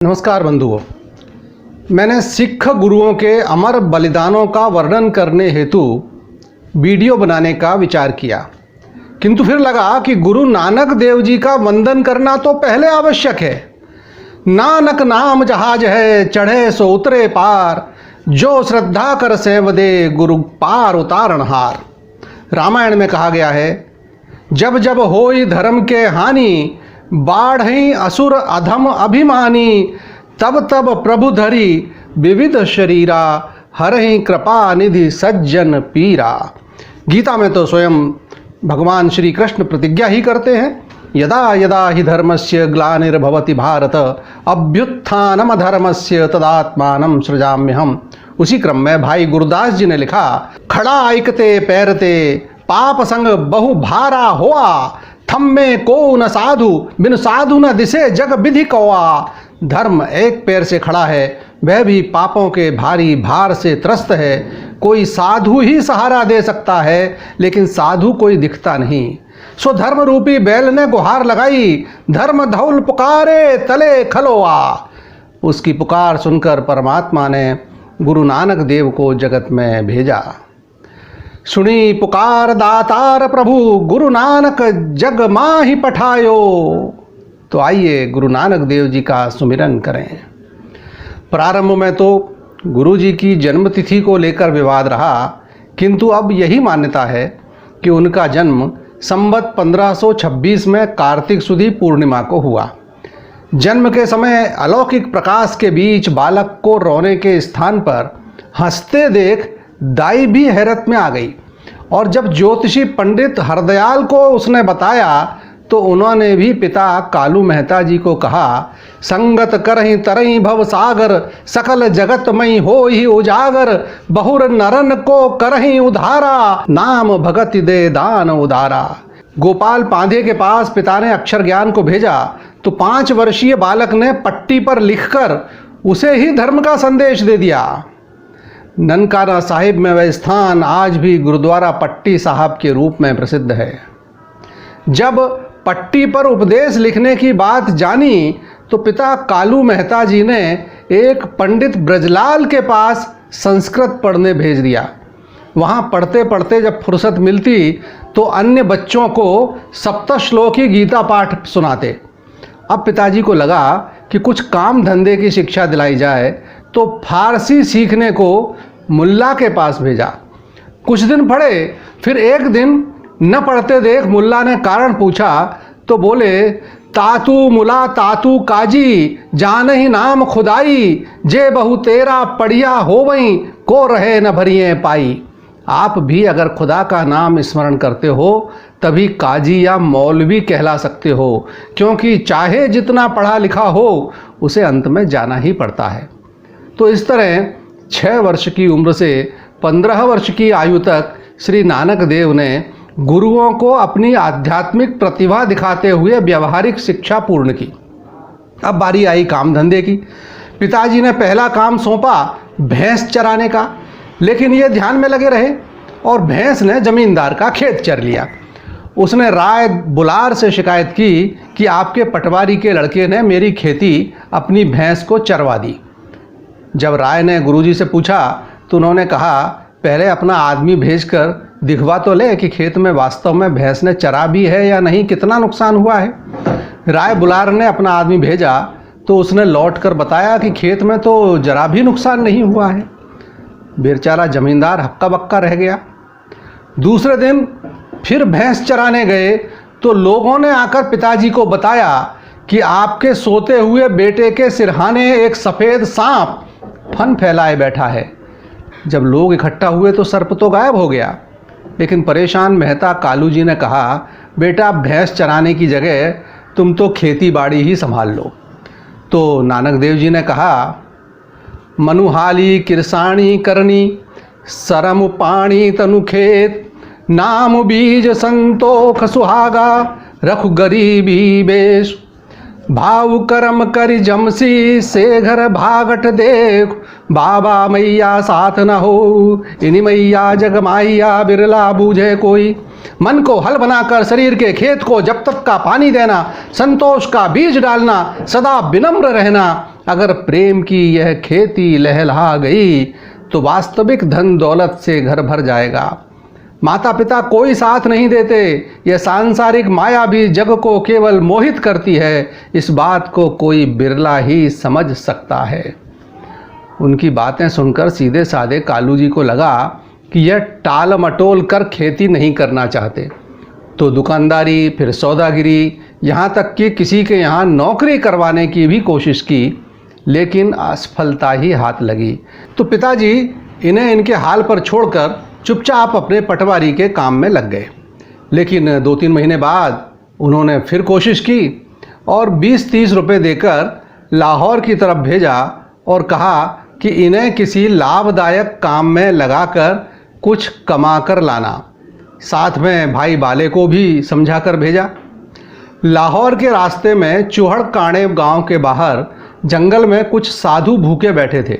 नमस्कार बंधुओं, मैंने सिख गुरुओं के अमर बलिदानों का वर्णन करने हेतु वीडियो बनाने का विचार किया, किंतु फिर लगा कि गुरु नानक देव जी का वंदन करना तो पहले आवश्यक है। नानक नाम जहाज है, चढ़े सो उतरे पार, जो श्रद्धा कर सेवदे गुरु पार उतारणहार। रामायण में कहा गया है, जब जब होई धर्म के हानि, बाढ़ई असुर अधम अभिमानी, तब तब प्रभु धरी विविध शरीरा, हरहि कृपा निधि सज्जन पीरा। गीता में तो स्वयं भगवान श्री कृष्ण प्रतिज्ञा ही करते हैं, यदा यदा हि धर्मस्य ग्लानिर्भवति भारत, अभ्युत्थानम धर्मस्य तदात्मानं सृजाम्यहम्। उसी क्रम में भाई गुरदास जी ने लिखा, खड़ा आइकते पैरते, पाप संग बहु भारा हुआ, थम्मे को न साधु, बिन साधु न दिसे जग विधि कौआ। धर्म एक पैर से खड़ा है, वह भी पापों के भारी भार से त्रस्त है। कोई साधु ही सहारा दे सकता है, लेकिन साधु कोई दिखता नहीं। सो धर्म रूपी बैल ने गुहार लगाई, धर्म धौल पुकारे तले खलोआ। उसकी पुकार सुनकर परमात्मा ने गुरु नानक देव को जगत में भेजा। सुनी पुकार दातार प्रभु, गुरु नानक जग माहि पठायो। तो आइए गुरु नानक देव जी का सुमिरन करें। प्रारंभ में तो गुरु जी की जन्मतिथि को लेकर विवाद रहा, किंतु अब यही मान्यता है कि उनका जन्म संवत 1526 में कार्तिक सुदी पूर्णिमा को हुआ। जन्म के समय अलौकिक प्रकाश के बीच बालक को रोने के स्थान पर हंसते देख दाई भी हैरत में आ गई, और जब ज्योतिषी पंडित हरदयाल को उसने बताया तो उन्होंने भी पिता कालू मेहता जी को कहा, संगत करहि तरहि भव सागर, सकल जगत मई हो ही उजागर, बहुर नरन को करहि उधारा, नाम भगति दे दान उदारा। गोपाल पांधे के पास पिता ने अक्षर ज्ञान को भेजा तो 5 वर्षीय बालक ने पट्टी पर लिखकर उसे ही धर्म का संदेश दे दिया। ननकाना साहिब में वह स्थान आज भी गुरुद्वारा पट्टी साहब के रूप में प्रसिद्ध है। जब पट्टी पर उपदेश लिखने की बात जानी तो पिता कालू मेहता जी ने एक पंडित ब्रजलाल के पास संस्कृत पढ़ने भेज दिया। वहाँ पढ़ते पढ़ते जब फुर्सत मिलती तो अन्य बच्चों को सप्तश्लोकी गीता पाठ सुनाते। अब पिताजी को लगा कि कुछ काम धंधे की शिक्षा दिलाई जाए, तो फारसी सीखने को मुल्ला के पास भेजा। कुछ दिन पढ़े, फिर एक दिन न पढ़ते देख मुल्ला ने कारण पूछा तो बोले, तातू मुला तातू काजी, जान ही नाम खुदाई, जे बहु तेरा पढ़िया हो वहीं, को रहे न भरिए पाई। आप भी अगर खुदा का नाम स्मरण करते हो तभी काजी या मौलवी कहला सकते हो, क्योंकि चाहे जितना पढ़ा लिखा हो उसे अंत में जाना ही पड़ता है। तो इस तरह 6 वर्ष की उम्र से 15 वर्ष की आयु तक श्री नानक देव ने गुरुओं को अपनी आध्यात्मिक प्रतिभा दिखाते हुए व्यवहारिक शिक्षा पूर्ण की। अब बारी आई काम धंधे की। पिताजी ने पहला काम सौंपा भैंस चराने का, लेकिन ये ध्यान में लगे रहे और भैंस ने जमींदार का खेत चर लिया। उसने राय बुलार से शिकायत की कि आपके पटवारी के लड़के ने मेरी खेती अपनी भैंस को चरवा दी। जब राय ने गुरुजी से पूछा तो उन्होंने कहा, पहले अपना आदमी भेजकर दिखवा तो ले कि खेत में वास्तव में भैंस ने चरा भी है या नहीं, कितना नुकसान हुआ है। राय बुलार ने अपना आदमी भेजा तो उसने लौटकर बताया कि खेत में तो जरा भी नुकसान नहीं हुआ है। बेचारा जमींदार हक्का बक्का रह गया। दूसरे दिन फिर भैंस चराने गए तो लोगों ने आकर पिताजी को बताया कि आपके सोते हुए बेटे के सिरहाने एक सफ़ेद सांप फन फैलाए बैठा है। जब लोग इकट्ठा हुए तो सर्प तो गायब हो गया, लेकिन परेशान मेहता कालू जी ने कहा, बेटा भैंस चराने की जगह तुम तो खेती बाड़ी ही संभाल लो। तो नानक देव जी ने कहा, मनुहाली किरसाणी करनी, सरम पानी तनु खेत, नाम बीज संतोख सुहागा, रखु गरीबी बेश, भाव करम करि जमसी, से घर भागट देख, बाबा मैया साथ न हो, इनी मैया जग माइया, बिरला बूझे कोई। मन को हल बनाकर शरीर के खेत को जब तक का पानी देना, संतोष का बीज डालना, सदा विनम्र रहना। अगर प्रेम की यह खेती लहलहा गई तो वास्तविक धन दौलत से घर भर जाएगा। माता पिता कोई साथ नहीं देते, यह सांसारिक माया भी जग को केवल मोहित करती है, इस बात को कोई बिरला ही समझ सकता है। उनकी बातें सुनकर सीधे साधे कालू जी को लगा कि यह टाल मटोल कर खेती नहीं करना चाहते, तो दुकानदारी, फिर सौदागिरी, यहाँ तक कि किसी के यहाँ नौकरी करवाने की भी कोशिश की, लेकिन असफलता ही हाथ लगी। तो पिताजी इन्हें इनके हाल पर छोड़कर चुपचाप अपने पटवारी के काम में लग गए। लेकिन 2-3 महीने बाद उन्होंने फिर कोशिश की और 20-30 रुपये देकर लाहौर की तरफ भेजा और कहा कि इन्हें किसी लाभदायक काम में लगाकर कुछ कमा कर लाना। साथ में भाई बाले को भी समझा कर भेजा। लाहौर के रास्ते में चूहड़ काणे गांव के बाहर जंगल में कुछ साधु भूखे बैठे थे।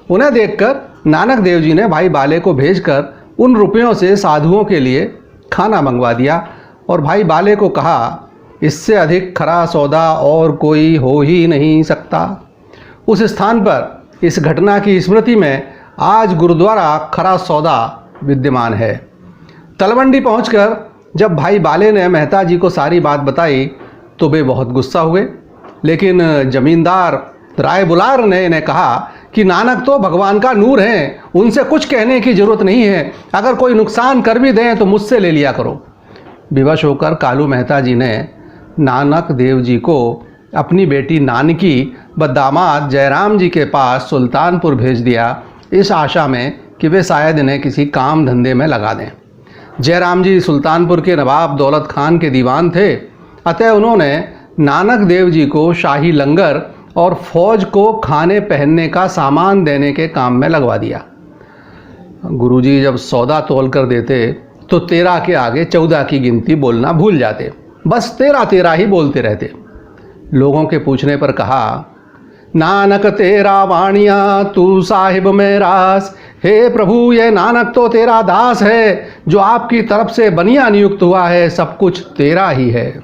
उन्हें देखकर नानक देव जी ने भाई बाले को भेजकर उन रुपयों से साधुओं के लिए खाना मंगवा दिया और भाई बाले को कहा, इससे अधिक खरा सौदा और कोई हो ही नहीं सकता। उस स्थान पर इस घटना की स्मृति में आज गुरुद्वारा खरा सौदा विद्यमान है। तलवंडी पहुंचकर जब भाई बाले ने मेहता जी को सारी बात बताई तो वे बहुत गुस्सा हुए, लेकिन जमींदार राय बुलार ने इन्हें कहा कि नानक तो भगवान का नूर हैं, उनसे कुछ कहने की जरूरत नहीं है, अगर कोई नुकसान कर भी दें तो मुझसे ले लिया करो। विवश होकर कालू मेहता जी ने नानक देव जी को अपनी बेटी नानकी व दामाद जयराम जी के पास सुल्तानपुर भेज दिया, इस आशा में कि वे शायद इन्हें किसी काम धंधे में लगा दें। जयराम जी सुल्तानपुर के नवाब दौलत खान के दीवान थे, अतः उन्होंने नानक देव जी को शाही लंगर और फौज को खाने पहनने का सामान देने के काम में लगवा दिया। गुरुजी जब सौदा तोल कर देते तो 13 के आगे 14 की गिनती बोलना भूल जाते, बस 13 ही बोलते रहते। लोगों के पूछने पर कहा, नानक तेरा वाणिया तू साहिब में रास, हे प्रभु ये नानक तो तेरा दास है, जो आपकी तरफ से बनिया नियुक्त हुआ है, सब कुछ तेरा ही है।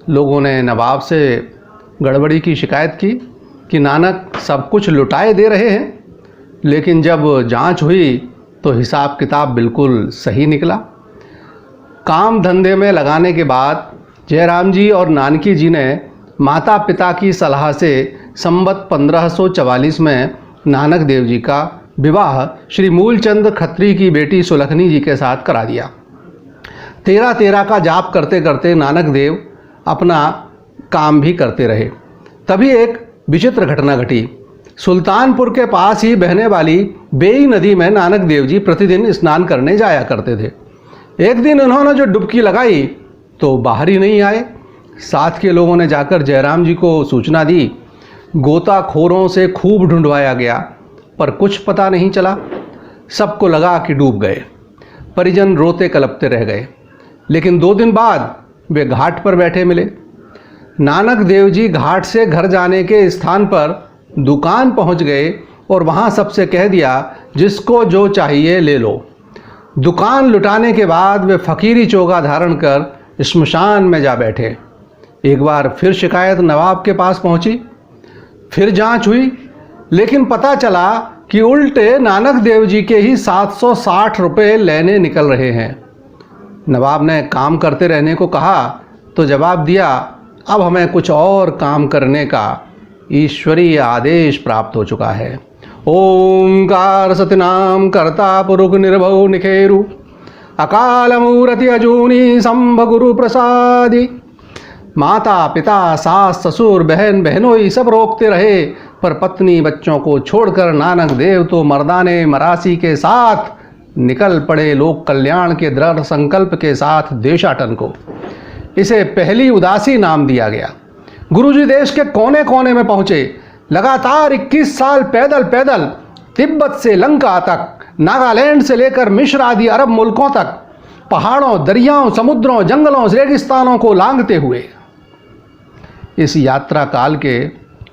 लोगों ने नवाब से गड़बड़ी की शिकायत की कि नानक सब कुछ लुटाए दे रहे हैं, लेकिन जब जांच हुई तो हिसाब किताब बिल्कुल सही निकला। काम धंधे में लगाने के बाद जयराम जी और नानकी जी ने माता पिता की सलाह से संवत 1544 में नानक देव जी का विवाह श्री मूलचंद खत्री की बेटी सुलखनी जी के साथ करा दिया। 13 का जाप करते करते नानक देव अपना काम भी करते रहे। तभी एक विचित्र घटना घटी। सुल्तानपुर के पास ही बहने वाली बेई नदी में नानक देव जी प्रतिदिन स्नान करने जाया करते थे। एक दिन उन्होंने जो डुबकी लगाई तो बाहर ही नहीं आए। साथ के लोगों ने जाकर जयराम जी को सूचना दी। गोताखोरों से खूब ढूंढवाया गया पर कुछ पता नहीं चला। सबको लगा कि डूब गए। परिजन रोते कलपते रह गए। लेकिन 2 दिन बाद वे घाट पर बैठे मिले। नानक देव जी घाट से घर जाने के स्थान पर दुकान पहुंच गए और वहां सबसे कह दिया, जिसको जो चाहिए ले लो। दुकान लुटाने के बाद वे फकीरी चोगा धारण कर श्मशान में जा बैठे। एक बार फिर शिकायत नवाब के पास पहुंची। फिर जांच हुई, लेकिन पता चला कि उल्टे नानक देव जी के ही 760 रुपये लेने निकल रहे हैं। नवाब ने काम करते रहने को कहा तो जवाब दिया, अब हमें कुछ और काम करने का ईश्वरीय आदेश प्राप्त हो चुका है। ओंकार सतनाम कर्ता पुरुष निर्भव निखेरु, अकाल मूर्ति अजूनी संभ गुरु प्रसादी। माता पिता सास ससुर बहन बहनोई सब रोकते रहे, पर पत्नी बच्चों को छोड़कर नानक देव तो मर्दाने मरासी के साथ निकल पड़े लोक कल्याण के दृढ़ संकल्प के साथ देशाटन को। इसे पहली उदासी नाम दिया गया। गुरुजी देश के कोने कोने में पहुंचे। लगातार 21 साल पैदल पैदल तिब्बत से लंका तक, नागालैंड से लेकर मिस्र आदि अरब मुल्कों तक, पहाड़ों, दरियाओं, समुद्रों, जंगलों, रेगिस्तानों को लांघते हुए। इस यात्रा काल के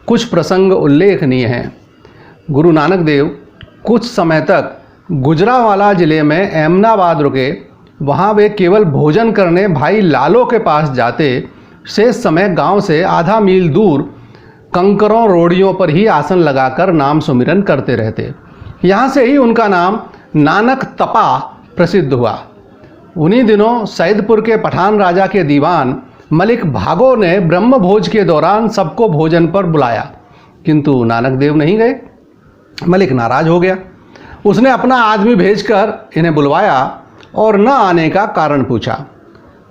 कुछ प्रसंग उल्लेखनीय हैं। गुरु नानक देव कुछ समय तक गुजरांवाला जिले में एमनाबाद रुके वहाँ वे केवल भोजन करने भाई लालो के पास जाते। शेष समय गांव से आधा मील दूर कंकरों रोड़ियों पर ही आसन लगाकर नाम सुमिरन करते रहते। यहाँ से ही उनका नाम नानक तपा प्रसिद्ध हुआ। उन्हीं दिनों सैदपुर के पठान राजा के दीवान मलिक भागो ने ब्रह्म भोज के दौरान सबको भोजन पर बुलाया, किंतु नानक देव नहीं गए। मलिक नाराज हो गया। उसने अपना आदमी भेजकर इन्हें बुलवाया और न आने का कारण पूछा।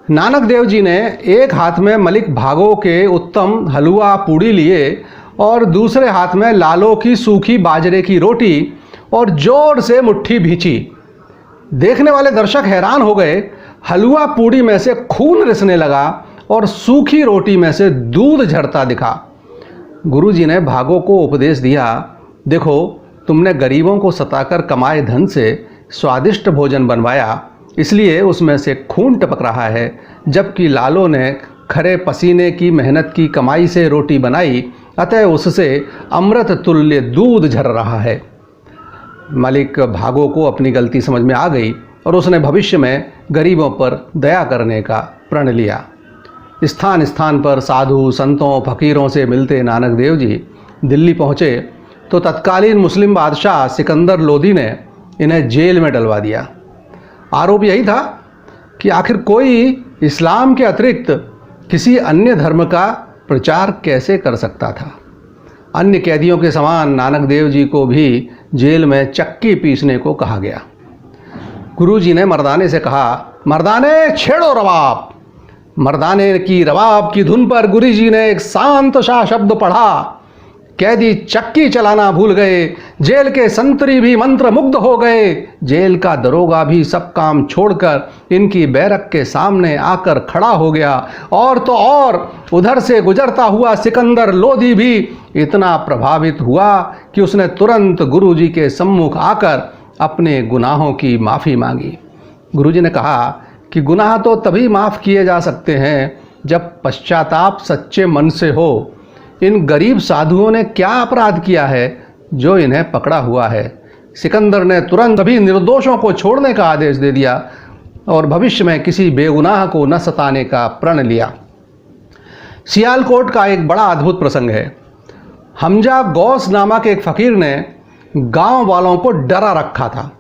नानक देव जी ने एक हाथ में मलिक भागो के उत्तम हलवा पूड़ी लिए और दूसरे हाथ में लालो की सूखी बाजरे की रोटी और जोर से मुट्ठी भींची। देखने वाले दर्शक हैरान हो गए। हलवा पूड़ी में से खून रिसने लगा और सूखी रोटी में से दूध झरता दिखा। गुरुजी ने भागो को उपदेश दिया, देखो तुमने गरीबों को सताकर कमाए धन से स्वादिष्ट भोजन बनवाया, इसलिए उसमें से खून टपक रहा है, जबकि लालो ने खरे पसीने की मेहनत की कमाई से रोटी बनाई, अतः उससे अमृत तुल्य दूध झर रहा है। मलिक भागो को अपनी गलती समझ में आ गई और उसने भविष्य में गरीबों पर दया करने का प्रण लिया। स्थान स्थान पर साधु संतों फकीरों से मिलते नानक देव जी दिल्ली पहुँचे तो तत्कालीन मुस्लिम बादशाह सिकंदर लोदी ने इन्हें जेल में डलवा दिया। आरोप यही था कि आखिर कोई इस्लाम के अतिरिक्त किसी अन्य धर्म का प्रचार कैसे कर सकता था। अन्य कैदियों के समान नानक देव जी को भी जेल में चक्की पीसने को कहा गया। गुरुजी ने मर्दाने से कहा, मर्दाने छेड़ो रवाब। मर्दाने की रवाब की धुन पर गुरुजी ने एक शांत सा शब्द पढ़ा। कैदी चक्की चलाना भूल गए, जेल के संतरी भी मंत्र मुग्ध हो गए, जेल का दरोगा भी सब काम छोड़कर इनकी बैरक के सामने आकर खड़ा हो गया। और तो और उधर से गुजरता हुआ सिकंदर लोदी भी इतना प्रभावित हुआ कि उसने तुरंत गुरुजी के सम्मुख आकर अपने गुनाहों की माफ़ी मांगी। गुरुजी ने कहा कि गुनाह तो तभी माफ़ किए जा सकते हैं जब पश्चाताप सच्चे मन से हो। इन गरीब साधुओं ने क्या अपराध किया है जो इन्हें पकड़ा हुआ है। सिकंदर ने तुरंत सभी निर्दोषों को छोड़ने का आदेश दे दिया और भविष्य में किसी बेगुनाह को न सताने का प्रण लिया। सियालकोट का एक बड़ा अद्भुत प्रसंग है। हमजा गौस नामक एक फकीर ने गांव वालों को डरा रखा था।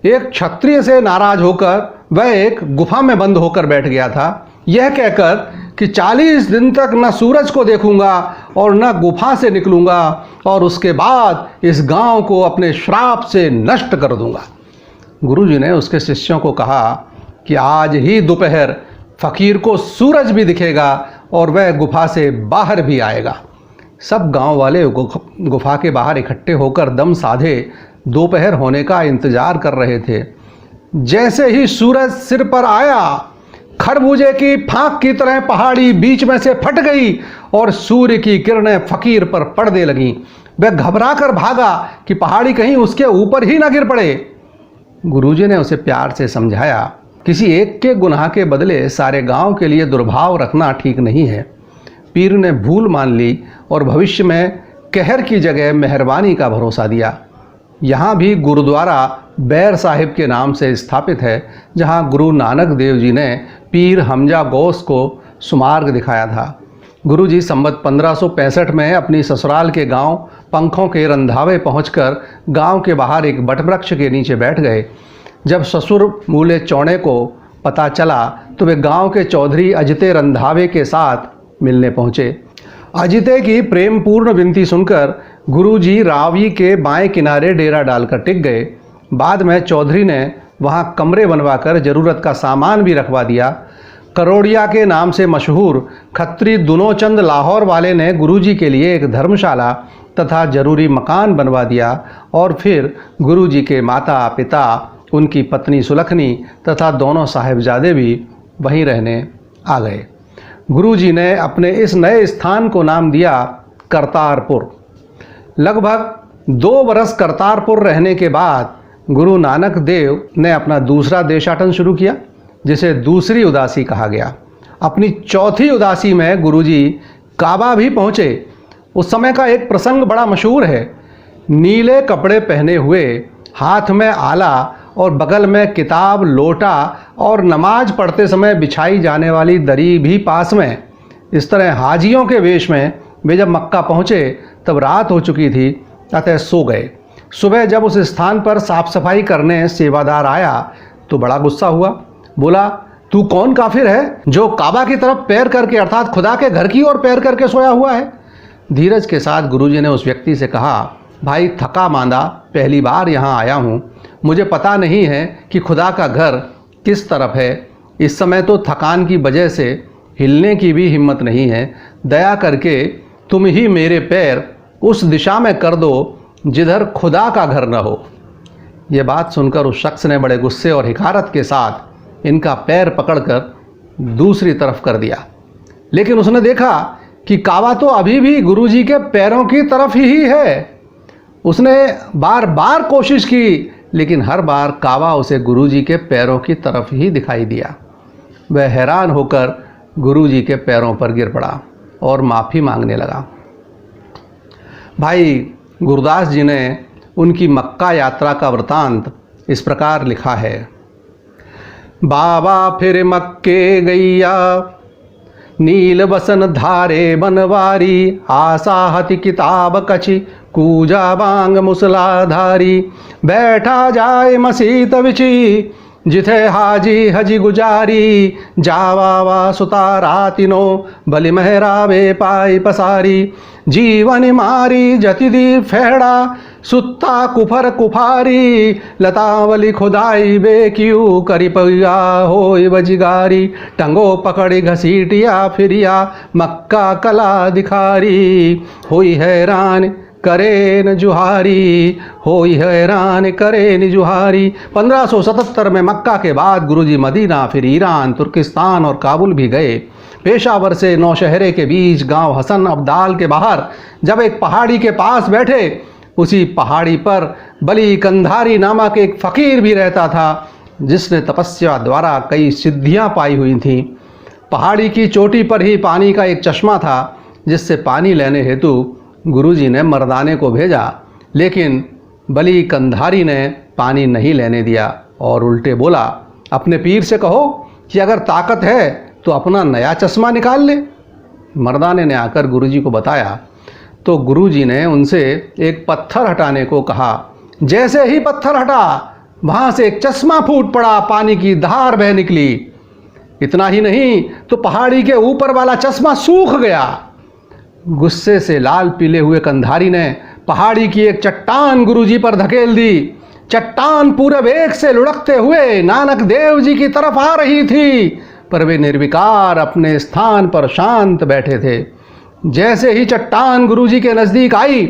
एक क्षत्रिय से नाराज होकर वह एक गुफा में बंद होकर बैठ गया था, यह कहकर कि 40 दिन तक न सूरज को देखूंगा और न गुफा से निकलूंगा और उसके बाद इस गांव को अपने श्राप से नष्ट कर दूंगा। गुरुजी ने उसके शिष्यों को कहा कि आज ही दोपहर फकीर को सूरज भी दिखेगा और वह गुफा से बाहर भी आएगा। सब गांव वाले गुफा के बाहर इकट्ठे होकर दम साधे दोपहर होने का इंतजार कर रहे थे। जैसे ही सूरज सिर पर आया, खरबूजे की फांक की तरह पहाड़ी बीच में से फट गई और सूर्य की किरणें फकीर पर पड़ने लगीं। वह घबरा कर भागा कि पहाड़ी कहीं उसके ऊपर ही न गिर पड़े। गुरुजी ने उसे प्यार से समझाया, किसी एक के गुनाह के बदले सारे गांव के लिए दुर्भाव रखना ठीक नहीं है। पीर ने भूल मान ली और भविष्य में कहर की जगह मेहरबानी का भरोसा दिया। यहाँ भी गुरुद्वारा बैर साहिब के नाम से स्थापित है, जहाँ गुरु नानक देव जी ने पीर हमजा गौस को सुमार्ग दिखाया था। गुरुजी संवत 1565 में अपनी ससुराल के गांव पंखों के रंधावे पहुंचकर गांव के बाहर एक बटवृक्ष के नीचे बैठ गए। जब ससुर मूले चौड़े को पता चला तो वे गांव के चौधरी अजिते रंधावे के साथ मिलने पहुंचे। अजिते की प्रेमपूर्ण विनती सुनकर गुरुजी रावी के बाएं किनारे डेरा डालकर टिक गए। बाद में चौधरी ने वहां कमरे बनवाकर जरूरत का सामान भी रखवा दिया। करोड़िया के नाम से मशहूर खत्री दुनोचंद लाहौर वाले ने गुरुजी के लिए एक धर्मशाला तथा जरूरी मकान बनवा दिया और फिर गुरुजी के माता पिता, उनकी पत्नी सुलखनी तथा दोनों साहिबजादे भी वहीं रहने आ गए। गुरुजी ने अपने इस नए स्थान को नाम दिया करतारपुर। लगभग 2 वर्ष करतारपुर रहने के बाद गुरु नानक देव ने अपना दूसरा देशाटन शुरू किया, जिसे दूसरी उदासी कहा गया। अपनी चौथी उदासी में गुरुजी काबा भी पहुँचे। उस समय का एक प्रसंग बड़ा मशहूर है। नीले कपड़े पहने हुए, हाथ में आला और बगल में किताब, लोटा और नमाज पढ़ते समय बिछाई जाने वाली दरी भी पास में। इस तरह हाजियों के वेश में वे जब मक्का पहुँचे तब रात हो चुकी थी, अतः सो गए। सुबह जब उस स्थान पर साफ सफाई करने सेवादार आया तो बड़ा गुस्सा हुआ। बोला, तू कौन काफिर है जो काबा की तरफ पैर करके अर्थात खुदा के घर की ओर पैर करके सोया हुआ है? धीरज के साथ गुरुजी ने उस व्यक्ति से कहा, भाई थका मांदा पहली बार यहाँ आया हूँ, मुझे पता नहीं है कि खुदा का घर किस तरफ है। इस समय तो थकान की वजह से हिलने की भी हिम्मत नहीं है। दया करके तुम ही मेरे पैर उस दिशा में कर दो जिधर खुदा का घर न हो। यह बात सुनकर उस शख्स ने बड़े गुस्से और हिकारत के साथ इनका पैर पकड़कर दूसरी तरफ कर दिया। लेकिन उसने देखा कि काबा तो अभी भी गुरुजी के पैरों की तरफ ही है। उसने बार बार कोशिश की, लेकिन हर बार काबा उसे गुरुजी के पैरों की तरफ ही दिखाई दिया। वह हैरान होकर गुरुजी के पैरों पर गिर पड़ा और माफ़ी मांगने लगा। भाई गुरदास जी ने उनकी मक्का यात्रा का वृतांत इस प्रकार लिखा है। बाबा फिर मक्के गैया, नील बसन धारे बनवारी, आसाहति किताब कछि, कूजा बांग मुसलाधारी, बैठा जाए मसीत विची, जिथे हाजी हजी गुजारी, जावा वा सुतारा तिनो, बलि महरावे पाई पसारी, जीवन मारी जतिदी फेड़ा, सुत्ता कुफर कुफारी, लतावली खुदाई बेक्यू, करी पैया होई बजिगारी, टंगो पकड़ी घसीटिया फिरिया, मक्का कला दिखारी, होई हैरान करे न जुहारी, होई हैरान करे न जुहारी। 1577 में मक्का के बाद गुरुजी मदीना, फिर ईरान, तुर्किस्तान और काबुल भी गए। पेशावर से नौशहरे के बीच गांव हसन अब्दाल के बाहर जब एक पहाड़ी के पास बैठे, उसी पहाड़ी पर बली कंधारी नामक एक फ़कीर भी रहता था, जिसने तपस्या द्वारा कई सिद्धियां पाई हुई थीं। पहाड़ी की चोटी पर ही पानी का एक चश्मा था, जिससे पानी लेने हेतु गुरुजी ने मर्दाने को भेजा, लेकिन बली कंधारी ने पानी नहीं लेने दिया और उल्टे बोला, अपने पीर से कहो कि अगर ताकत है तो अपना नया चश्मा निकाल ले। मर्दाने ने आकर गुरुजी को बताया तो गुरुजी ने उनसे एक पत्थर हटाने को कहा। जैसे ही पत्थर हटा, वहाँ से एक चश्मा फूट पड़ा, पानी की धार बह निकली। इतना ही नहीं तो पहाड़ी के ऊपर वाला चश्मा सूख गया। गुस्से से लाल पीले हुए कंधारी ने पहाड़ी की एक चट्टान गुरुजी पर धकेल दी। चट्टान पूरे वेग से लुढ़कते हुए नानक देव जी की तरफ आ रही थी, पर वे निर्विकार अपने स्थान पर शांत बैठे थे। जैसे ही चट्टान गुरुजी के नज़दीक आई,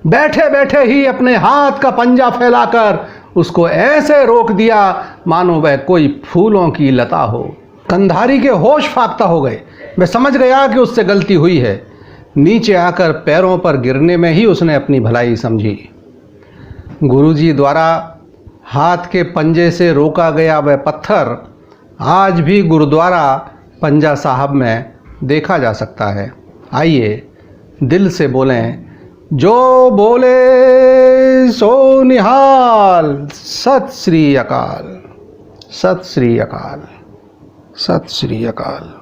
बैठे बैठे ही अपने हाथ का पंजा फैलाकर उसको ऐसे रोक दिया मानो वह कोई फूलों की लता हो। कंधारी के होश फाख्ता हो गए। वह समझ गया कि उससे गलती हुई है। नीचे आकर पैरों पर गिरने में ही उसने अपनी भलाई समझी। गुरुजी द्वारा हाथ के पंजे से रोका गया वह पत्थर आज भी गुरुद्वारा पंजा साहब में देखा जा सकता है। आइए दिल से बोलें, जो बोले सो निहाल। सत श्री अकाल, सत श्री अकाल, सत श्री अकाल।